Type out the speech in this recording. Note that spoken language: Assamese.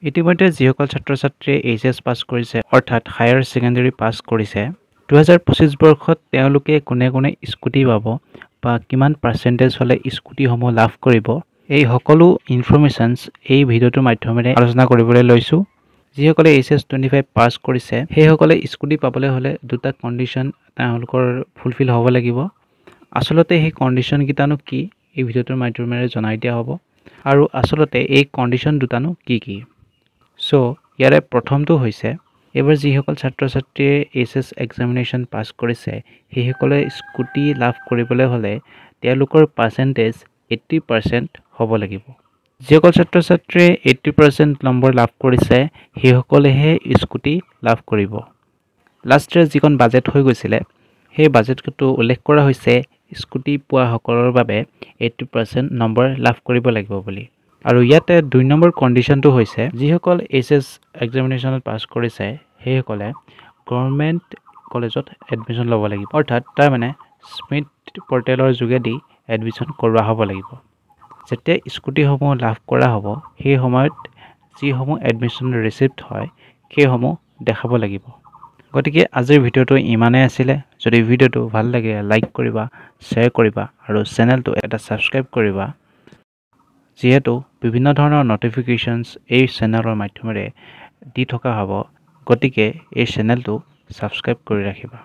ইতিমধ্যে যিসকল ছাত্ৰ-ছাত্ৰীয়ে এইচএছ পাছ কৰিছে অৰ্থাৎ হায়াৰ ছেকেণ্ডাৰী পাছ কৰিছে 2025 বৰ্ষত তেওঁলোকে কোনে কোনে স্কুটি পাব বা কিমান পাৰ্চেন্টেজ হ'লে স্কুটিসমূহ লাভ কৰিব এই সকলো ইনফৰমেশ্যনছ এই ভিডিঅ'টোৰ মাধ্যমেৰে আলোচনা কৰিবলৈ লৈছোঁ যিসকলে এইচএছ 25 পাছ কৰিছে সেইসকলে স্কুটি পাবলৈ হ'লে দুটা কণ্ডিশ্যন তেওঁলোকৰ ফুলফিল হ'ব লাগিব আচলতে সেই কণ্ডিশ্যন কিটানো কি এই ভিডিঅ'টোৰ মাধ্যমেৰে জনাই দিয়া হ'ব আৰু আচলতে এই কণ্ডিশ্যন দুটানো কি কি সো ইয়াৰে প্ৰথমটো হৈছে এবাৰ যিসকল ছাত্ৰ-ছাত্ৰীয়ে এইচএছ এক্সামিনেশ্যন পাছ কৰিছে সেইসকলে স্কুটি লাভ কৰিবলৈ হ'লে তেওঁলোকৰ পাৰ্চেন্টেজ 80% হ'ব লাগিব যিসকল ছাত্ৰ-ছাত্ৰীয়ে 80% নম্বৰ লাভ কৰিছে সেইসকলেহে স্কুটি লাভ কৰিব লাষ্ট ইয়াৰ যিখন বাজেট হৈ গৈছিলে সেই বাজেটটো উল্লেখ কৰা হৈছে স্কুটি পোৱা সকলৰ বাবে 80% নম্বৰ লাভ কৰিব লাগিব বুলি আৰু ইয়াতে 2 নম্বৰ কণ্ডিশ্যনটো হৈছে যিসকল এইচএছ এক্সামিনেশ্যনত পাছ কৰিছে সেইসকলে গভৰ্ণমেণ্ট কলেজত এডমিশ্যন ল'ব লাগিব অৰ্থাৎ তাৰ মানে স্মিথ পৰ্টেলৰ যোগেদি এডমিশ্যন কৰোৱা হ'ব লাগিব যেতিয়া স্কুটিসমূহ লাভ কৰা হ'ব সেই সময়ত যিসমূহ এডমিশ্যন ৰিচিপ্ট হয় সেইসমূহ দেখাব লাগিব গতিকে আজিৰ ভিডিঅ'টো ইমানেই আছিলে যদি ভিডিঅ'টো ভাল লাগে লাইক কৰিবা শ্বেয়াৰ কৰিবা আৰু চেনেলটো এটা ছাবস্ক্ৰাইব কৰিবা যিহেতু বিভিন্ন ধৰণৰ নটিফিকেশ্যনছ এই চেনেলৰ মাধ্যমেৰে দি থকা হ'ব গতিকে এই চেনেলটো ছাবস্ক্ৰাইব কৰি ৰাখিবা